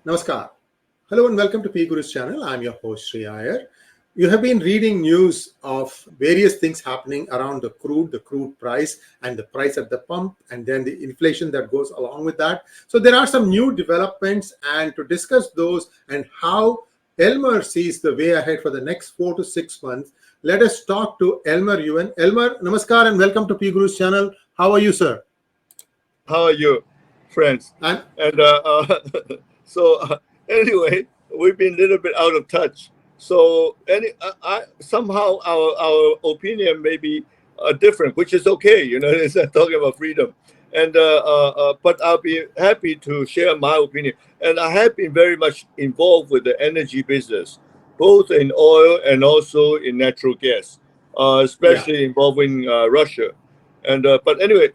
Namaskar. Hello and welcome to PGurus channel. I'm your host 𝙒𝙖𝙩𝙤. You have been reading news of various things happening around the crude price and the price at the pump, and then the inflation that goes along with that. So there are some new developments, and to discuss those and how Elmer sees the way ahead for the next 4 to 6 months, let us talk to Elmer Yuen. Elmer, namaskar and welcome to PGurus channel. How are you, sir? How are you, friends? And Anyway, we've been a little bit out of touch. So somehow our opinion may be different, which is okay. It's talking about freedom. But I'll be happy to share my opinion. And I have been very much involved with the energy business, both in oil and also in natural gas, especially involving Russia. But anyway,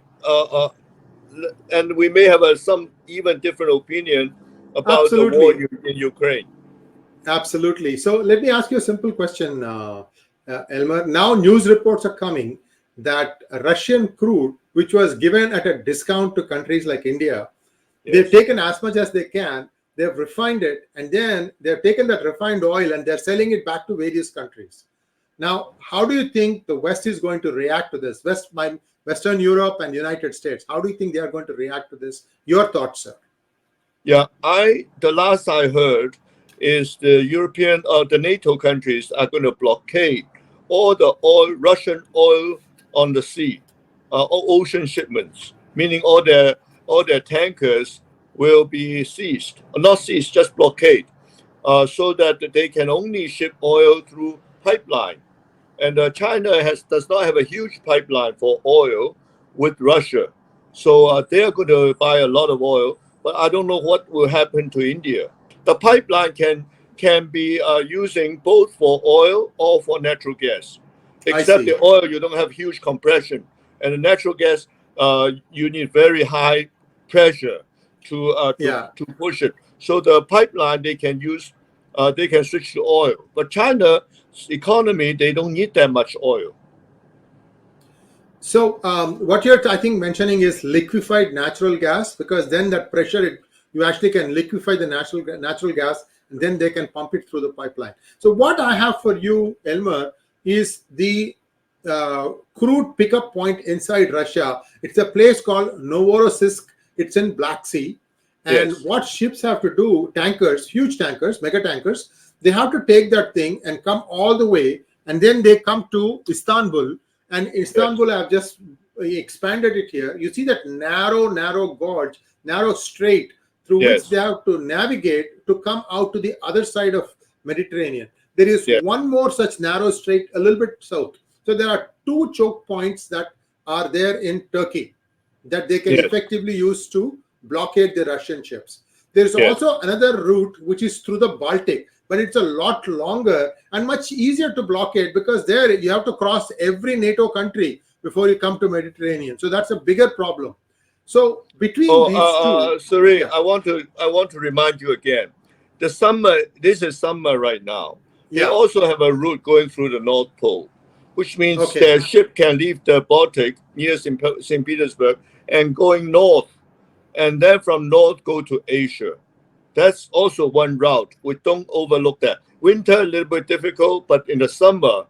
and we may have some even different opinion about the war in Ukraine. Absolutely. So let me ask you a simple question, Elmer. Now news reports are coming that Russian crude, which was given at a discount to countries like India, they've taken as much as they can, they've refined it, and then they've taken that refined oil and they're selling it back to various countries. Now, how do you think the West is going to react to this? Western Europe and United States, how do you think they are going to react to this? Your thoughts, sir? Yeah, the last I heard is the European or the NATO countries are going to blockade all the Russian oil on the sea, ocean shipments, meaning all their tankers will be seized, not seized, just blockade, so that they can only ship oil through pipeline. And China does not have a huge pipeline for oil with Russia, so they are going to buy a lot of oil. But I don't know what will happen to India. The pipeline can be using both for oil or for natural gas, except the oil you don't have huge compression, and the natural gas you need very high pressure to push it. So the pipeline they can use, they can switch to oil. But China's economy, they don't need that much oil. So what you're, I think, mentioning is liquefied natural gas, because then that pressure, you actually can liquefy the natural gas, and then they can pump it through the pipeline. So what I have for you, Elmer, is the crude pickup point inside Russia. It's a place called Novorossiysk. It's in Black Sea. And what ships have to do, tankers, huge tankers, mega tankers, they have to take that thing and come all the way, and then they come to Istanbul. And Istanbul, I've just expanded it here. You see that narrow gorge, narrow strait through which they have to navigate to come out to the other side of Mediterranean. There is one more such narrow strait a little bit south. So there are 2 choke points that are there in Turkey that they can effectively use to blockade the Russian ships. There is also another route which is through the Baltic, but it's a lot longer and much easier to blockade, because there you have to cross every NATO country before you come to Mediterranean. So that's a bigger problem. So between these two, sorry, I want to remind you again. This is summer right now. They also have a route going through the North Pole, which means their ship can leave the Baltic near St. Petersburg and going north, and then from north go to Asia. That's also one route. We don't overlook that. Winter a little bit difficult, but in the summer,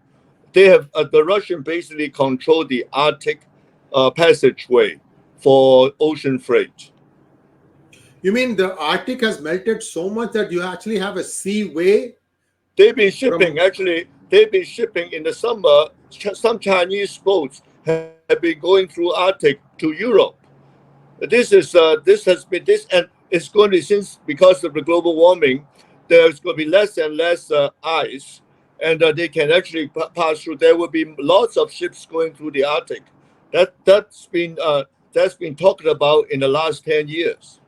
they have the Russian basically control the Arctic passageway for ocean freight. You mean the Arctic has melted so much that you actually have a seaway? They've been shipping in the summer. Some Chinese boats have been going through Arctic to Europe. This has been, and it's going to, since because of the global warming, there's going to be less and less ice, and they can actually pass through. There will be lots of ships going through the Arctic. That's been talked about in the last 10 years,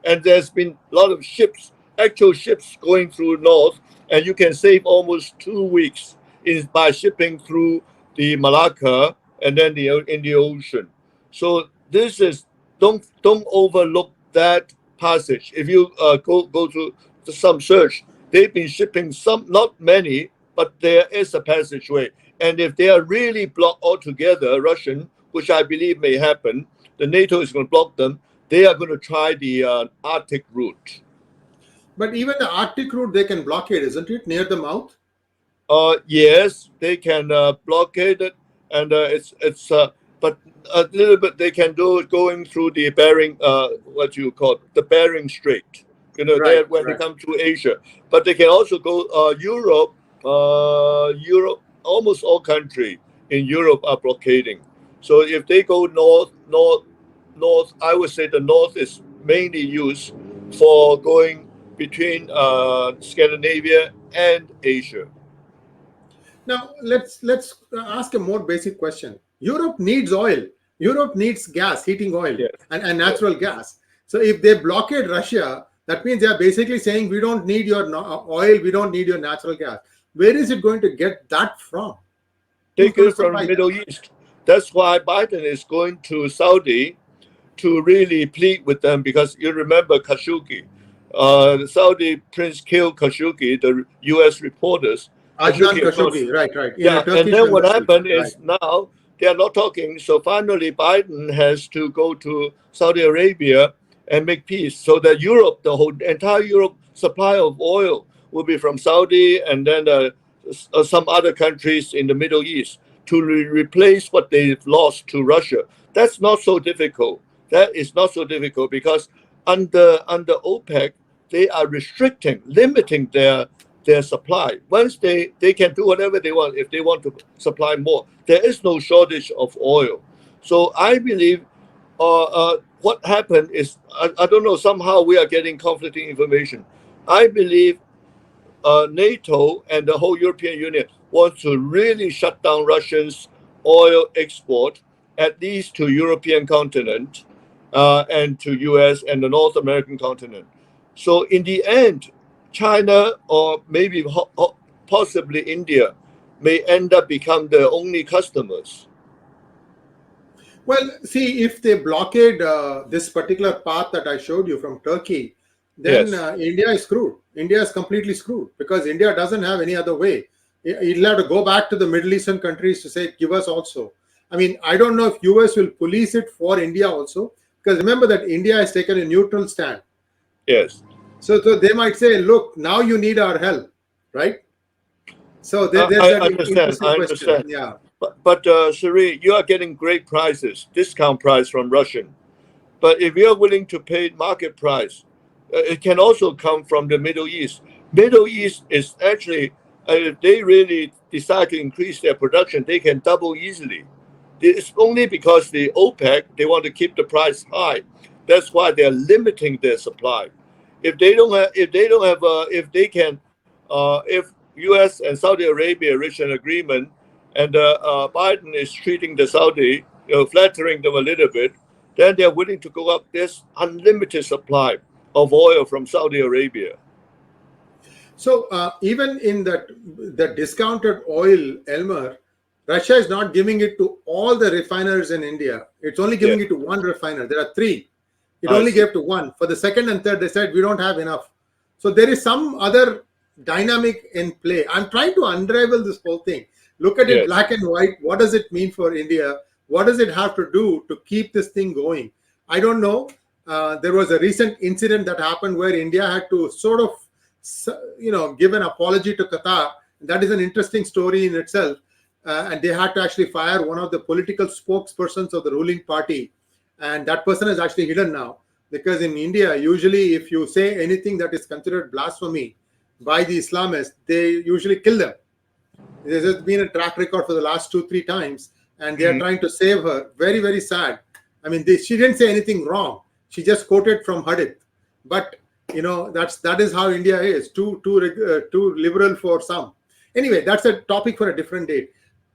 and there's been a lot of actual ships going through north, and you can save almost 2 weeks by shipping through the Malacca and then in the ocean. So this is, don't overlook that passage. If you go to some search, they've been shipping some, not many, but there is a passageway. And if they are really blocked altogether, Russian, which I believe may happen, the NATO is going to block them. They are going to try the Arctic route. But even the Arctic route they can blockade, isn't it, near the mouth? Yes, they can blockade it, and but a little bit they can do it going through the Bering, what you call the Bering Strait. You know, Right, there when they right. come to Asia, but they can also go Europe. Europe, almost all country in Europe are blockading. So if they go north, I would say the north is mainly used for going between Scandinavia and Asia. Now let's ask a more basic question. Europe needs oil. Europe needs gas, heating oil, Yes, and yes. natural gas. So if they blockade Russia, that means they are basically saying we don't need your oil, we don't need your natural gas. Where is it going to get that from? Who's Take going it to from the supply that? Middle East. That's why Biden is going to Saudi to really plead with them because you remember Khashoggi. The Saudi prince killed Khashoggi, the U.S. reporters. Adnan Khashoggi, of course. Khashoggi, right, in a Yeah, and Turkish then what embassy, happened right? is now they are not talking. So finally, Biden has to go to Saudi Arabia and make peace so that Europe, the whole entire Europe supply of oil will be from Saudi and then some other countries in the Middle East to replace what they've lost to Russia. That's not so difficult. That is not so difficult because under OPEC, they are restricting, limiting their supply. Once they can do whatever they want if they want to supply more. There is no shortage of oil. So I believe what happened is, I don't know, somehow we are getting conflicting information. I believe NATO and the whole European Union wants to really shut down Russia's oil export, at least to European continent and to US and the North American continent. So in the end, China or maybe possibly India may end up become the only customers. Well, see, if they blockade this particular path that I showed you from Turkey, then Yes, India is screwed. India is completely screwed because India doesn't have any other way. It'll have to go back to the Middle Eastern countries to say, give us also. I mean, I don't know if US will police it for India also, because remember that India has taken a neutral stand. yes. So they might say, look, now you need our help, right? So there's I that understand. interesting I question. understand. Yeah. But Cherie, you are getting great prices, discount price from Russian. But if you're willing to pay market price, it can also come from the Middle East. Middle East is actually, if they really decide to increase their production, they can double easily. It's only because the OPEC, they want to keep the price high. That's why they're limiting their supply. If they can, if U.S. and Saudi Arabia reach an agreement, and Biden is treating the Saudi, flattering them a little bit, then they're willing to go up this unlimited supply of oil from Saudi Arabia. So even in that the discounted oil, Elmer, Russia is not giving it to all the refiners in India. It's only Yeah, giving it to one refiner. There are three. It I only see. gave to one. For the second and third, they said we don't have enough. So there is some other dynamic in play. I'm trying to unravel this whole thing. Look at it Yes, black and white. What does it mean for India? What does it have to do to keep this thing going? I don't know. There was a recent incident that happened where India had to sort of, give an apology to Qatar. That is an interesting story in itself. And they had to actually fire one of the political spokespersons of the ruling party, and that person is actually hidden now, because in India, usually if you say anything that is considered blasphemy by the Islamists, they usually kill them. There's been a track record for the last 2 3 times, and they are mhm, trying to save her. Very, very sad. I mean, she didn't say anything wrong. She just quoted from hadith. But that is how India is. Too liberal for some. Anyway, that's a topic for a different day.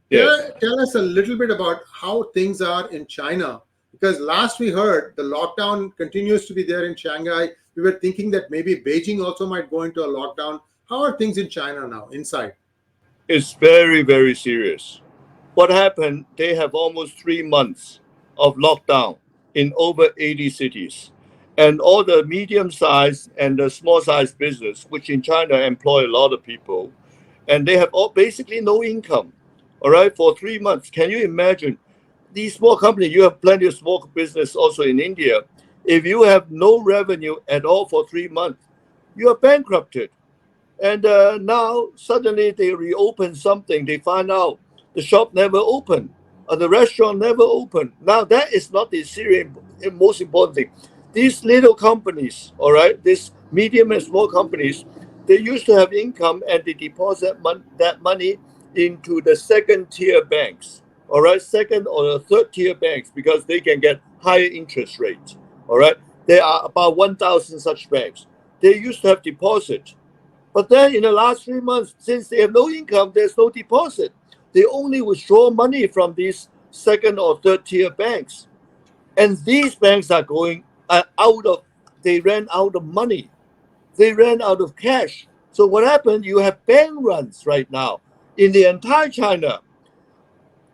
yes. Tell us a little bit about how things are in China, because last we heard the lockdown continues to be there in Shanghai. We were thinking that maybe Beijing also might go into a lockdown. How are things in China now inside? It's very, very serious. What happened? They have almost 3 months of lockdown in over 80 cities. And all the medium sized and the small sized business, which in China employ a lot of people, and they have all basically no income. All right, for 3 months. Can you imagine? These small companies, you have plenty of small business also in India. If you have no revenue at all for 3 months, you are bankrupted. And now suddenly they reopen something. They find out the shop never opened, or the restaurant never opened. Now that is not the serious, most important thing. These little companies, all right, these medium and small companies, they used to have income and they deposit that money into the second tier banks, all right, second or the third tier banks, because they can get higher interest rates, all right. There are about 1,000 such banks. They used to have deposit. But then in the last 3 months, since they have no income, there's no deposit. They only withdraw money from these second or third tier banks. And these banks are going they ran out of money. They ran out of cash. So what happened? You have bank runs right now in the entire China.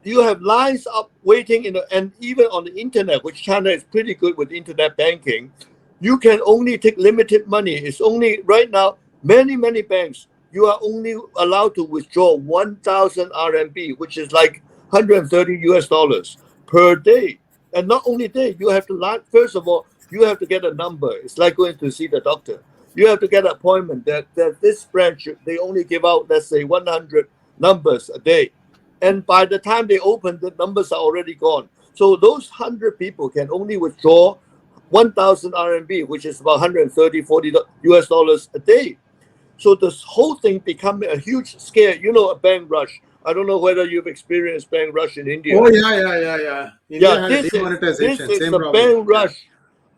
You have lines up waiting and even on the internet, which China is pretty good with internet banking. You can only take limited money. It's only right now, many banks, you are only allowed to withdraw 1,000 RMB, which is like 130 US dollars per day. And not only that, you have to first of all, you have to get a number. It's like going to see the doctor. You have to get an appointment that this branch, they only give out, let's say, 100 numbers a day. And by the time they open, the numbers are already gone. So those 100 people can only withdraw 1,000 RMB, which is about 130-40 US dollars a day. So this whole thing becoming a huge scare. You know, a bank rush. I don't know whether you've experienced bank rush in India. Oh yeah. India had this demonetization. is Same a problem. bank rush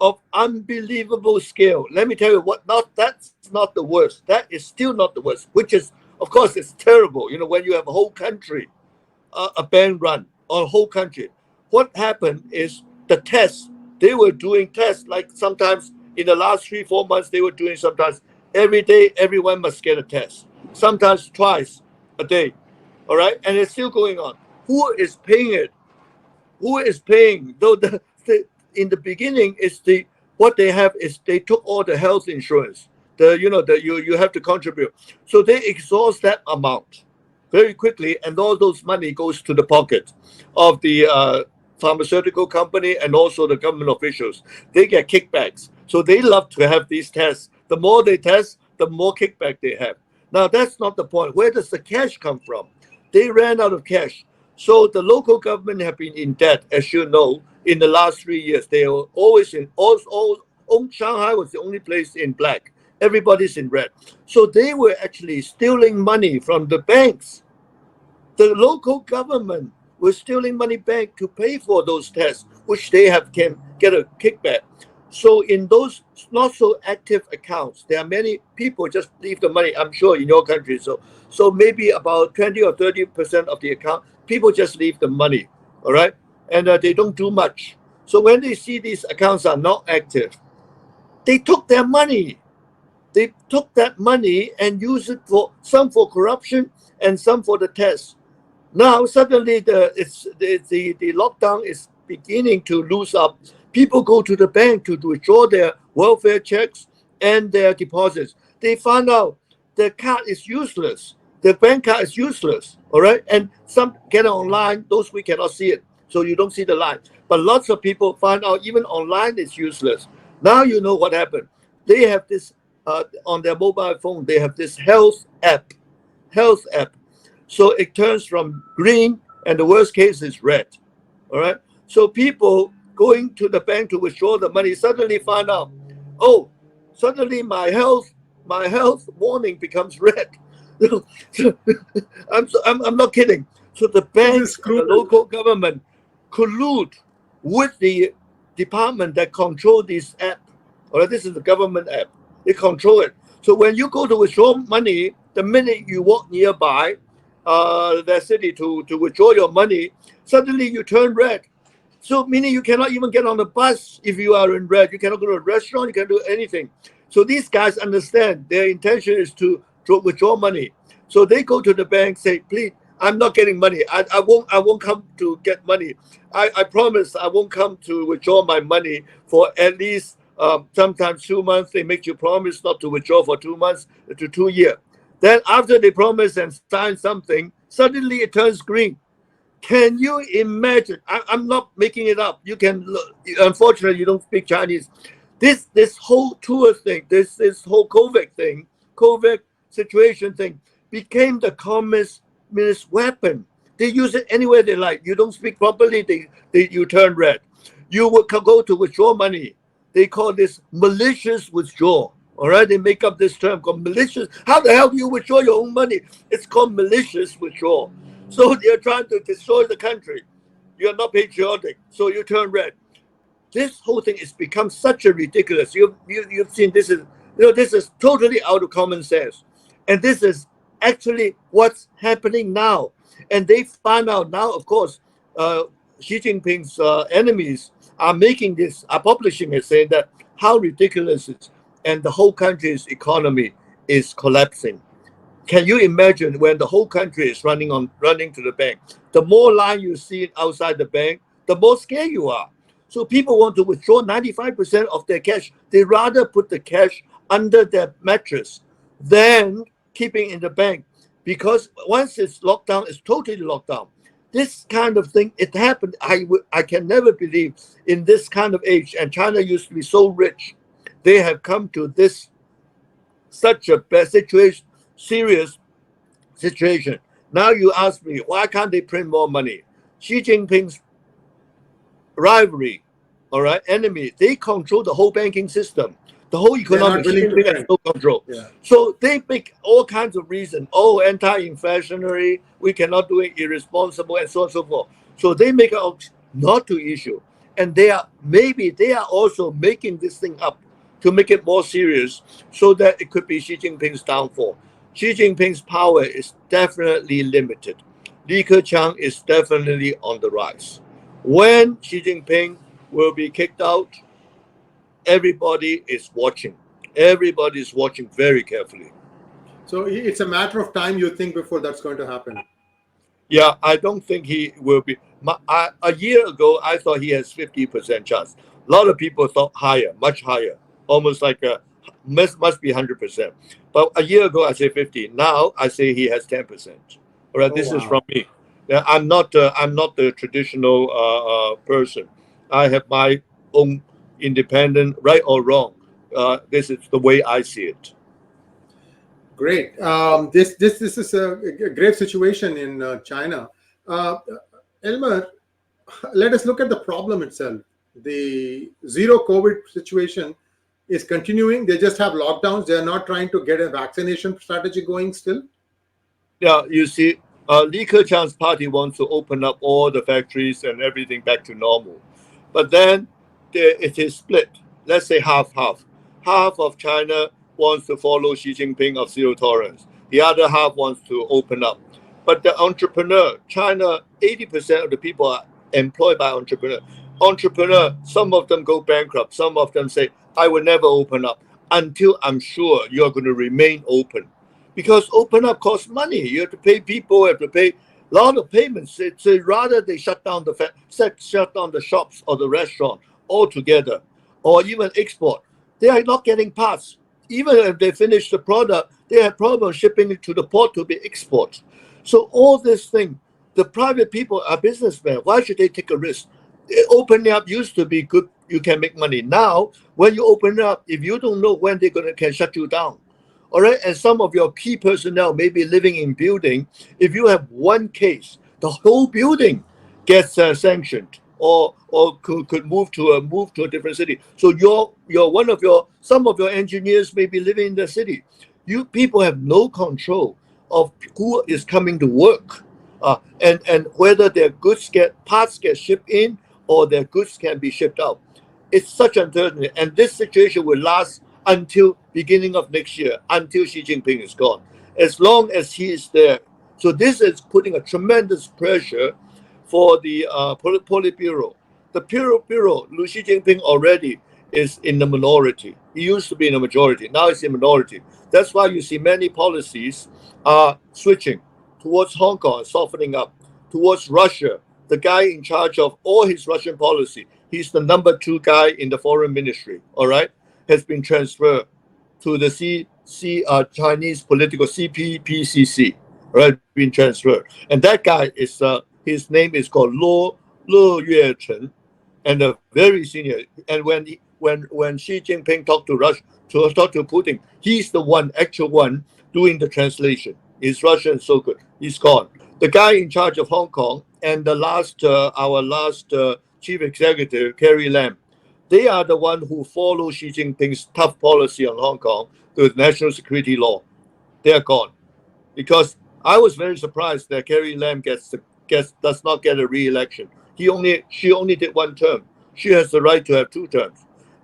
of unbelievable scale. Let me tell you what. That's not the worst. That is still not the worst. Which is, of course, it's terrible. You know, when you have a whole country, a bank run on a whole country. What happened is the tests. They were doing tests like sometimes in the last 3-4 months. They were doing sometimes every day. Everyone must get a test. Sometimes twice a day. All right, and it's still going on. Who is paying it? Who is paying? Though in the beginning, what they have is they took all the health insurance. You have to contribute, so they exhaust that amount very quickly, and all those money goes to the pocket of the pharmaceutical company and also the government officials. They get kickbacks, so they love to have these tests. The more they test, the more kickback they have. Now that's not the point. Where does the cash come from? They ran out of cash. So the local government have been in debt, as you know, in the last 3 years. They were always Shanghai was the only place in black. Everybody's in red. So they were actually stealing money from the banks. The local government was stealing money back to pay for those tests, which they can get a kickback. So in those not so active accounts, there are many people just leave the money. I'm sure in your country, so maybe about 20 or 30% of the account, people just leave the money, all right, and they don't do much. So when they see these accounts are not active, they took their money. They took that money and used it for some for corruption and some for the tests. Now suddenly the lockdown is beginning to loose up. People go to the bank to withdraw their welfare checks and their deposits. They find out the card is useless. The bank card is useless. All right, and some get it online. Those we cannot see it, so you don't see the line. But lots of people find out even online it's useless. Now you know what happened. They have this on their mobile phone. They have this health app. So it turns from green, and the worst case is red. All right. So people going to the bank to withdraw the money suddenly find out, oh, suddenly my health warning becomes red. I'm not kidding. So the banks, the local government collude with the department that control this app. All right, this is the government app. They control it. So when you go to withdraw money, the minute you walk nearby the city to withdraw your money, suddenly you turn red. So meaning you cannot even get on the bus if you are in red. You cannot go to a restaurant. You can't do anything. So these guys understand their intention is to withdraw money. So they go to the bank, say, please, I'm not getting money. I won't come to get money. I promise I won't come to withdraw my money for at least sometimes 2 months. They make you promise not to withdraw for 2 months to 2 years. Then after they promise and sign something, suddenly it turns green. Can you imagine? I'm not making it up. You can look. Unfortunately, you don't speak Chinese. This whole tour thing, this whole COVID situation thing became the communist weapon. They use it anywhere they like. You don't speak properly, you turn red. You will go to withdraw money. They call this malicious withdrawal. All right, they make up this term called malicious. How the hell do you withdraw your own money? It's called malicious withdrawal. So they're trying to destroy the country. You're not patriotic, so you turn red. This whole thing has become such a ridiculous. You've seen this is this is totally out of common sense, and this is actually what's happening now. And they find out now, of course, Xi Jinping's enemies are making this, are publishing it, saying that how ridiculous it is, and the whole country's economy is collapsing. Can you imagine when the whole country is running to the bank? The more line you see outside the bank, the more scared you are. So people want to withdraw 95% of their cash. They rather put the cash under their mattress than keeping in the bank, because once it's locked down, it's totally locked down. This kind of thing, it happened. I can never believe in this kind of age. And China used to be so rich. They have come to this such a bad situation, serious situation. Now you ask me, why can't they print more money? Xi Jinping's rivalry, all right, enemy, they control the whole banking system, the whole economy. Xi Jinping has no control. Yeah. So they make all kinds of reasons. Oh, anti-inflationary, we cannot do it, irresponsible, and so on and so forth. So they make out not to issue. And they are also making this thing up to make it more serious, so that it could be Xi Jinping's downfall. Xi Jinping's power is definitely limited. Li Keqiang is definitely on the rise. When Xi Jinping will be kicked out, everybody is watching. Everybody is watching very carefully. So it's a matter of time, you think, before that's going to happen? Yeah, I don't think he will be. A year ago, I thought he has 50% chance. A lot of people thought higher, much higher, almost like must be 100%. But a year ago, I say 50. Now I say he has 10%. All right, this is from me. I'm not the traditional person. I have my own independent, right or wrong. This is the way I see it. Great. This is a grave situation in China. Elmer, let us look at the problem itself. The zero COVID situation is continuing. They just have lockdowns. They are not trying to get a vaccination strategy going still. Yeah, you see, Li Keqiang's party wants to open up all the factories and everything back to normal. But then it is split. Let's say half-half. Half of China wants to follow Xi Jinping of zero tolerance. The other half wants to open up. But the entrepreneur, China, 80% of the people are employed by entrepreneurs. Some of them go bankrupt. Some of them say, I will never open up until I'm sure you're going to remain open. Because open up costs money. You have to pay people, you have to pay a lot of payments. It's rather they shut down the shops or the restaurant altogether, or even export. They are not getting parts. Even if they finish the product, they have problems shipping it to the port to be exported. So all this thing, the private people are businessmen. Why should they take a risk? Opening up used to be good. You can make money. Now, when you open up, if you don't know when they're can shut you down, all right, and some of your key personnel may be living in building. If you have one case, the whole building gets sanctioned, or could move to a different city. So some of your engineers may be living in the city. You people have no control of who is coming to work, and whether their parts get shipped in or their goods can be shipped out. It's such uncertainty, and this situation will last until beginning of next year, until Xi Jinping is gone, as long as he is there. So this is putting a tremendous pressure for the Politburo. The Politburo, Xi Jinping already is in the minority. He used to be in the majority. Now he's in minority. That's why you see many policies are switching towards Hong Kong, softening up, towards Russia. The guy in charge of all his Russian policy, he's the number 2 guy in the foreign ministry, all right, has been transferred to the Chinese political CPPCC, right, been transferred. And that guy is, his name is called 𝙒𝙖𝙦, and a very senior. And when when Xi Jinping talked to Russia, to talk to Putin, he's the actual one doing the translation. His Russian is so good. He's gone. The guy in charge of Hong Kong and our last chief executive, Carrie Lam, they are the one who follow Xi Jinping's tough policy on Hong Kong with national security law. They are gone. Because I was very surprised that Carrie Lam does not get a re-election. She only did 1 term. She has the right to have 2 terms.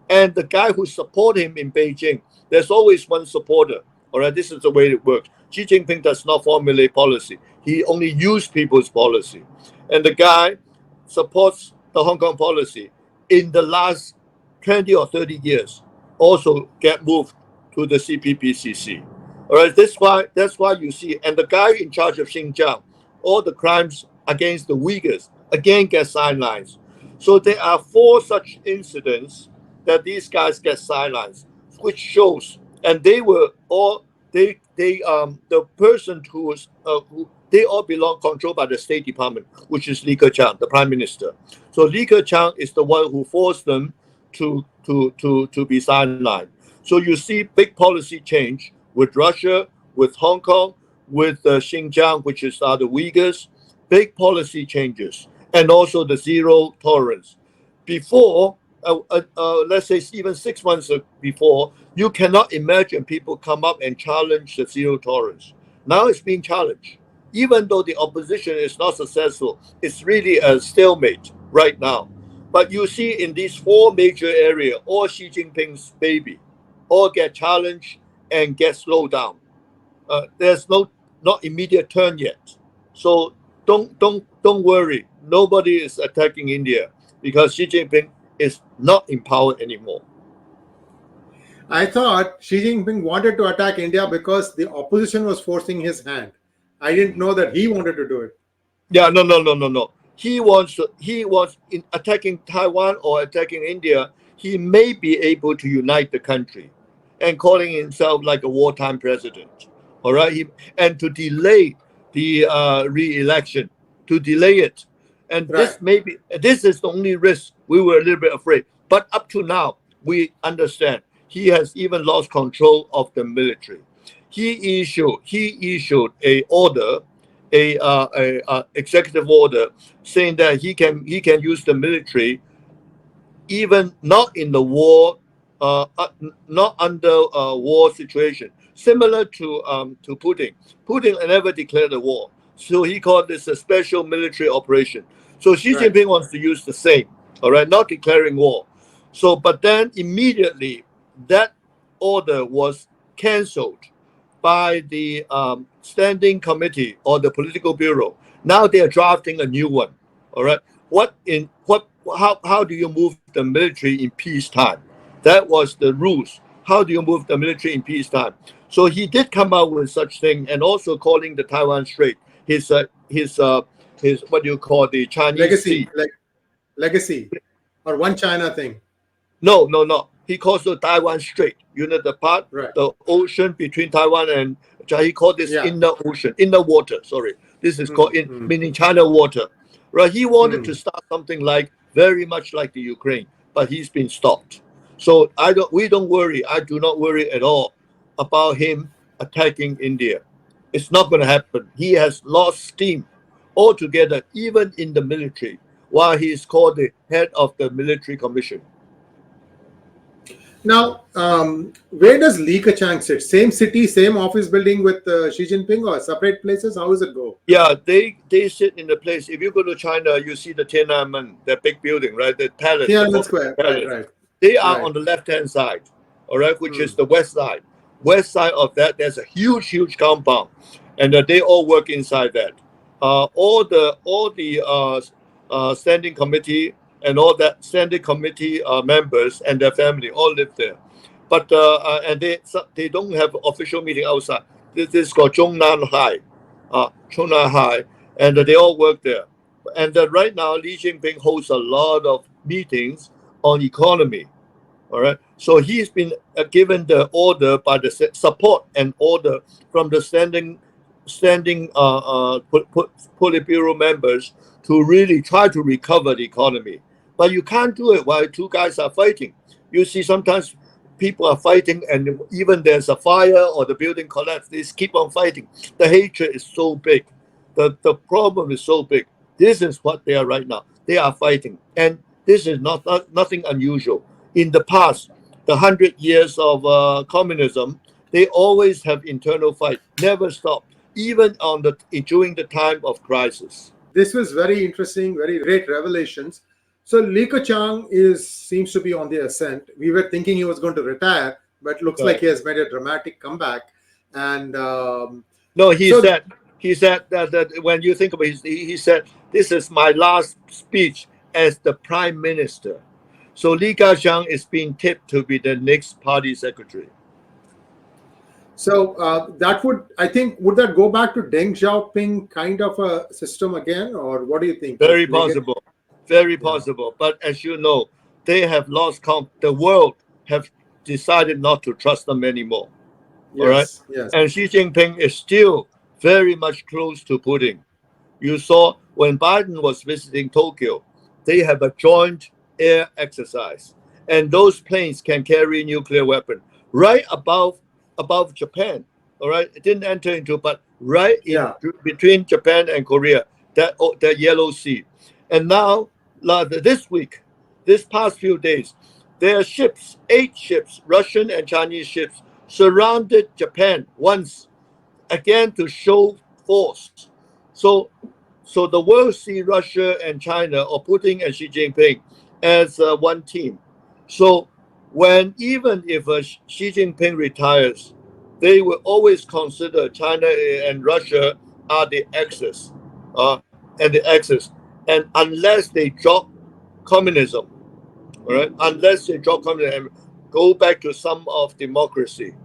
And the guy who support him in Beijing, there's always one supporter. All right, this is the way it works. Xi Jinping does not formulate policy. He only uses people's policy. And the guy supports the Hong Kong policy in the last 20 or 30 years, also get moved to the CPPCC. All right, that's why you see, and the guy in charge of Xinjiang, all the crimes against the Uyghurs, again get sidelines. So there are 4 such incidents that these guys get sidelines, which shows, and they were all, the person who was, they all belong, controlled by the State Department, which is Li Keqiang, the Prime Minister. So Li Keqiang is the one who forced them to be sidelined. So you see big policy change with Russia, with Hong Kong, with Xinjiang, which is the Uyghurs, big policy changes, and also the zero tolerance. Before, let's say even 6 months before, you cannot imagine people come up and challenge the zero tolerance. Now it's being challenged. Even though the opposition is not successful, it's really a stalemate right now. But you see in these 4 major areas, all Xi Jinping's baby, all get challenged and get slowed down. There's not immediate turn yet. So don't worry. Nobody is attacking India because Xi Jinping is not in power anymore. I thought Xi Jinping wanted to attack India because the opposition was forcing his hand. I didn't know that he wanted to do it. Yeah, no. He wants in attacking Taiwan or attacking India, he may be able to unite the country and calling himself like a wartime president. All right, and to delay the re-election, to delay it. And right. This is the only risk. We were a little bit afraid. But up to now, we understand he has even lost control of the military. He issued a order, a executive order, saying that he can use the military, even not in the war, not under a war situation, similar to Putin. Putin never declared a war, so he called this a special military operation. So Xi Jinping wants to use the same, all right, not declaring war. So, but then immediately that order was cancelled by the standing committee or the political bureau. Now they are drafting a new one. All right. How do you move the military in peacetime? That was the rules. How do you move the military in peacetime? So he did come out with such thing, and also calling the Taiwan Strait his what do you call the Chinese legacy, legacy, or one China thing. No. He calls the Taiwan Strait. You know the part, the ocean between Taiwan and China. He called this inner ocean, inner water. Sorry, this is called meaning China water. Right? He wanted to start something like very much like the Ukraine, but he's been stopped. So we don't worry. I do not worry at all about him attacking India. It's not going to happen. He has lost steam altogether, even in the military, while he is called the head of the military commission. Now, where does Li Keqiang sit? Same city, same office building with Xi Jinping, or separate places? How does it go? Yeah, they sit in the place. If you go to China, you see the Tiananmen, that big building, right? The palace. Tiananmen Square, palace. Right. They are on the left-hand side, all right, which is the west side. West side of that, there's a huge compound, and they all work inside that. All the standing committee and all that standing committee members and their family all live there, but and they don't have official meeting outside. This is called 𝙒𝙖𝙩𝙦, and they all work there. And right now, Xi Jinping holds a lot of meetings on economy. All right, so he's been given the order by the support and order from the standing Politburo members to really try to recover the economy. But you can't do it while 2 guys are fighting. You see, sometimes people are fighting, and even there's a fire or the building collapse, they keep on fighting. The hatred is so big. The problem is so big. This is what they are right now. They are fighting. And this is nothing unusual. In the past, the 100 years of communism, they always have internal fight, never stop, even during the time of crisis. This was very interesting, very great revelations. So Li Keqiang seems to be on the ascent. We were thinking he was going to retire, but looks like he has made a dramatic comeback. And no, he said that when you think about it, he said, this is my last speech as the prime minister. So Li Keqiang is being tipped to be the next party secretary. So that would, I think, would that go back to Deng Xiaoping kind of a system again, or what do you think? Very possible, very possible. But as you know, they have lost the world have decided not to trust them anymore. Yes, all right. Yes. And Xi Jinping is still very much close to Putin. You saw when Biden was visiting Tokyo, they have a joint air exercise, and those planes can carry nuclear weapon right above Japan. All right, it didn't enter into, but right between Japan and Korea, that Yellow Sea. And now, this past few days, there are ships, 8 ships, Russian and Chinese ships, surrounded Japan once again to show force. So the world see Russia and China, or Putin and Xi Jinping, as one team. So even if Xi Jinping retires, they will always consider China and Russia are the axis, and unless they drop communism, all right, unless they drop communism and go back to some of democracy,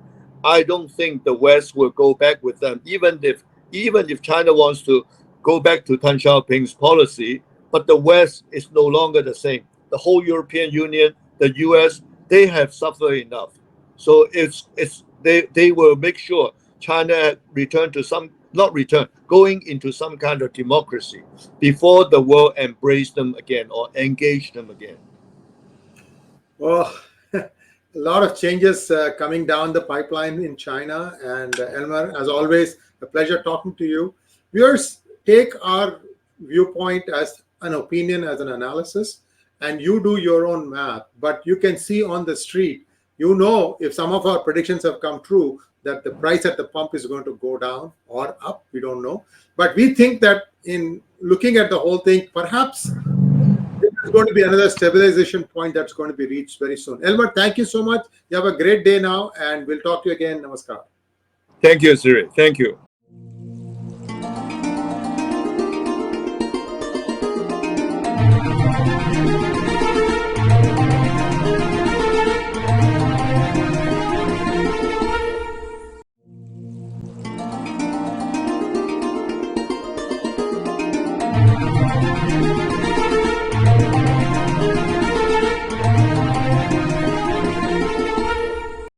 I don't think the West will go back with them. Even if China wants to go back to Deng Xiaoping's policy, but the West is no longer the same. The whole European Union, the US, they have suffered enough. So they will make sure China going into some kind of democracy before the world embrace them again or engage them again. Well, a lot of changes coming down the pipeline in China. And Elmer, as always, a pleasure talking to you. Viewers, take our viewpoint as an opinion, as an analysis, and you do your own math. But you can see on the street, if some of our predictions have come true, that the price at the pump is going to go down or up. We don't know. But we think that in looking at the whole thing, perhaps there's going to be another stabilization point that's going to be reached very soon. Elmer, thank you so much. You have a great day now, and we'll talk to you again. Namaskar. Thank you, Siri. Thank you.